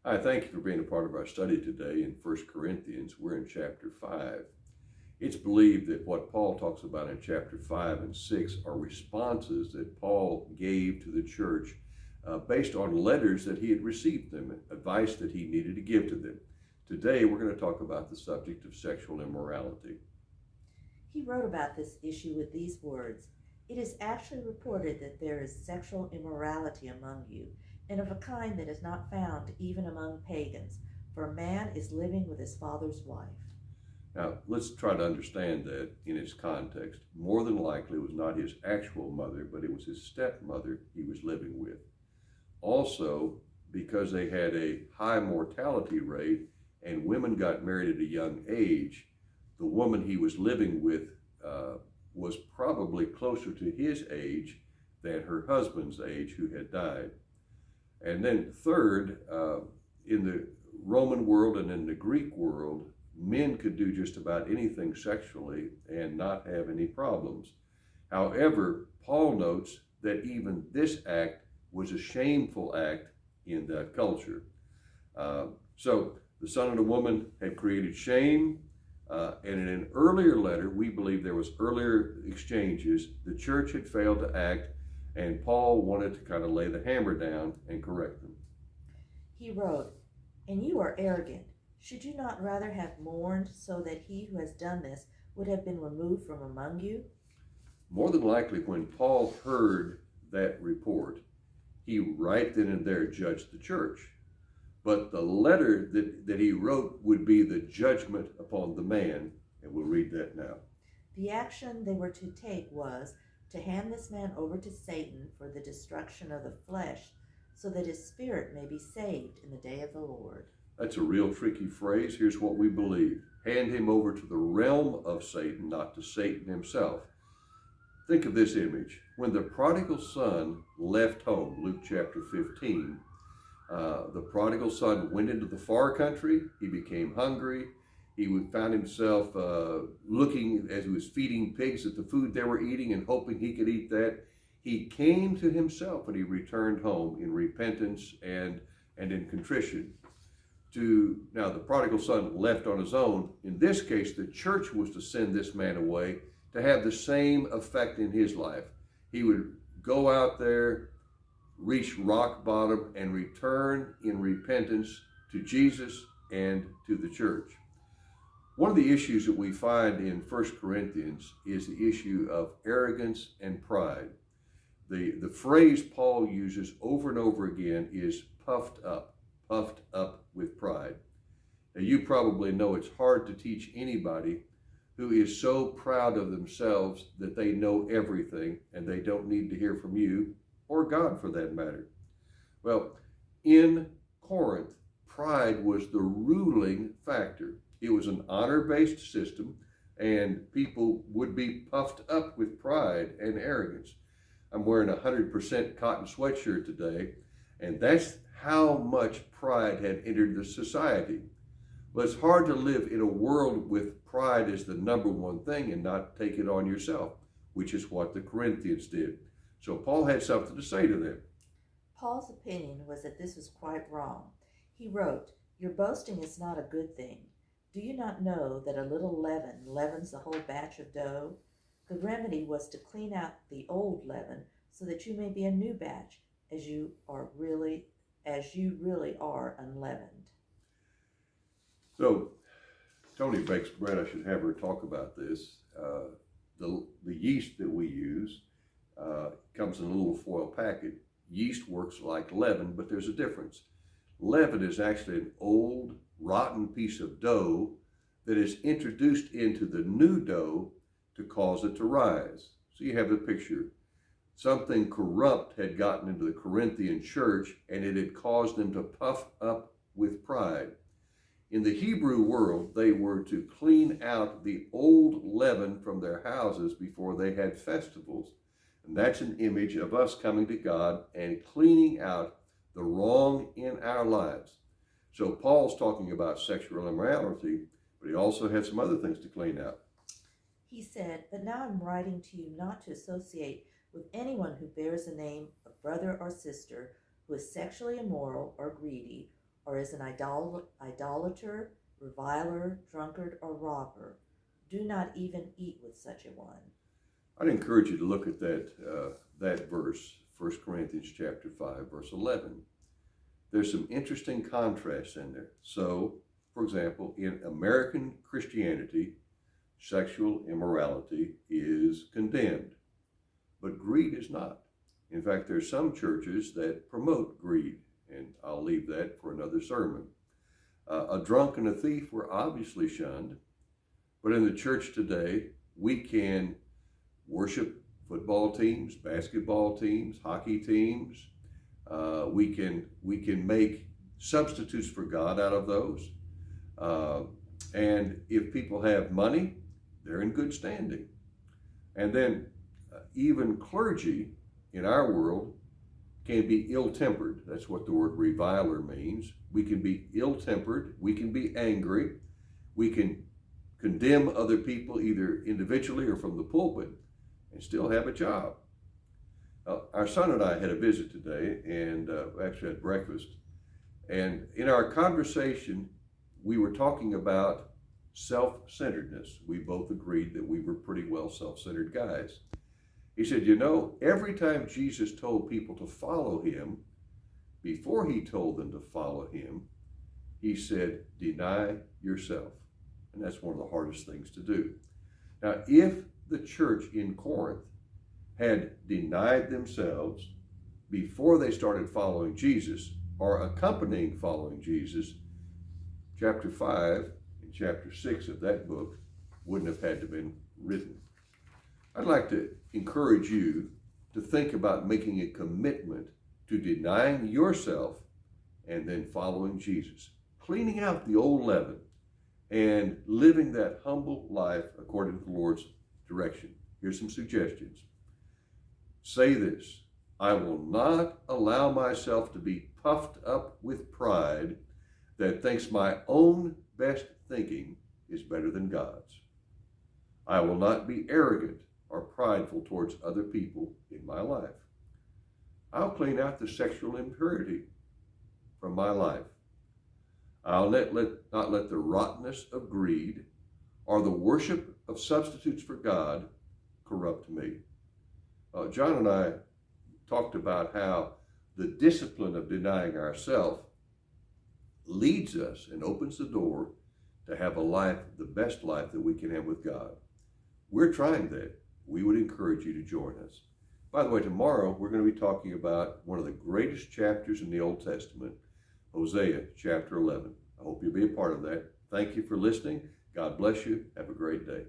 Hi, thank you for being a part of our study today in 1 Corinthians. We're in chapter 5. It's believed that what Paul talks about in chapter 5 and 6 are responses that Paul gave to the church based on letters that he had received them, advice that he needed to give to them. Today, we're going to talk about the subject of sexual immorality. He wrote about this issue with these words: "It is actually reported that there is sexual immorality among you, and of a kind that is not found even among pagans, for a man is living with his father's wife." Now, let's try to understand that in its context. More than likely, it was not his actual mother, but it was his stepmother he was living with. Also, because they had a high mortality rate and women got married at a young age, the woman he was living with was probably closer to his age than her husband's age, who had died. And then, third, in the Roman world and in the Greek world, men could do just about anything sexually and not have any problems. However, Paul notes that even this act was a shameful act in that culture. So the son of the woman had created shame, and in an earlier letter, we believe there was earlier exchanges, the church had failed to act, and Paul wanted to kind of lay the hammer down and correct them. He wrote, "And you are arrogant. Should you not rather have mourned, so that he who has done this would have been removed from among you?" More than likely, when Paul heard that report, he right then and there judged the church. But the letter that he wrote would be the judgment upon the man, and we'll read that now. The action they were to take was to hand this man over to Satan for the destruction of the flesh, so that his spirit may be saved in the day of the Lord. That's a real tricky phrase. Here's what we believe: hand him over to the realm of Satan, not to Satan himself. Think of this image. When the prodigal son left home, Luke chapter 15, the prodigal son went into the far country. He became hungry. He found himself looking, as he was feeding pigs, at the food they were eating and hoping he could eat that. He came to himself and he returned home in repentance and in contrition. Now, the prodigal son left on his own. In this case, the church was to send this man away to have the same effect in his life. He would go out there, reach rock bottom, and return in repentance to Jesus and to the church. One of the issues that we find in 1 Corinthians is the issue of arrogance and pride. The phrase Paul uses over and over again is puffed up with pride. Now, you probably know it's hard to teach anybody who is so proud of themselves that they know everything and they don't need to hear from you, or God for that matter. Well, in Corinth, pride was the ruling factor. It was an honor-based system, and people would be puffed up with pride and arrogance. I'm wearing a 100% cotton sweatshirt today, and that's how much pride had entered the society. Well, it's hard to live in a world with pride as the number one thing and not take it on yourself, which is what the Corinthians did. So Paul had something to say to them. Paul's opinion was that this was quite wrong. He wrote, "Your boasting is not a good thing. Do you not know that a little leaven leavens the whole batch of dough? The remedy was to clean out the old leaven, so that you may be a new batch, as you really are unleavened." So Tony bakes bread. I should have her talk about this. The yeast that we use comes in a little foil packet. Yeast works like leaven, but there's a difference. Leaven is actually an old, rotten piece of dough that is introduced into the new dough to cause it to rise. So you have the picture. Something corrupt had gotten into the Corinthian church, and it had caused them to puff up with pride. In the Hebrew world, they were to clean out the old leaven from their houses before they had festivals. And that's an image of us coming to God and cleaning out the wrong in our lives. So Paul's talking about sexual immorality, but he also had some other things to clean out. He said, "But now I'm writing to you not to associate with anyone who bears the name of brother or sister, who is sexually immoral or greedy, or is an idolater, reviler, drunkard, or robber. Do not even eat with such a one. I'd encourage you to look at that verse, 1 Corinthians chapter 5, verse 11. There's some interesting contrasts in there. So, for example, in American Christianity, sexual immorality is condemned, but greed is not. In fact, there's some churches that promote greed, and I'll leave that for another sermon. A drunk and a thief were obviously shunned, but in the church today, we can worship football teams, basketball teams, hockey teams. We can make substitutes for God out of those. And if people have money, they're in good standing. And then even clergy in our world can be ill-tempered. That's what the word reviler means. We can be ill-tempered. We can be angry. We can condemn other people either individually or from the pulpit and still have a job. Our son and I had a visit today and actually had breakfast. And in our conversation, we were talking about self-centeredness. We both agreed that we were pretty well self-centered guys. He said, you know, every time Jesus told people to follow him, before he told them to follow him, he said, deny yourself. And that's one of the hardest things to do. Now, if the church in Corinth had denied themselves before they started following Jesus or accompanying following Jesus, chapter 5 and chapter 6 of that book wouldn't have had to been written. I'd like to encourage you to think about making a commitment to denying yourself and then following Jesus, cleaning out the old leaven and living that humble life according to the Lord's direction. Here's some suggestions. Say this: I will not allow myself to be puffed up with pride that thinks my own best thinking is better than God's. I will not be arrogant or prideful towards other people in my life. I'll clean out the sexual impurity from my life. I'll not let the rottenness of greed or the worship of substitutes for God corrupt me. John and I talked about how the discipline of denying ourselves leads us and opens the door to have a life, the best life that we can have with God. We're trying that. We would encourage you to join us. By the way, tomorrow we're going to be talking about one of the greatest chapters in the Old Testament, Hosea chapter 11. I hope you'll be a part of that. Thank you for listening. God bless you. Have a great day.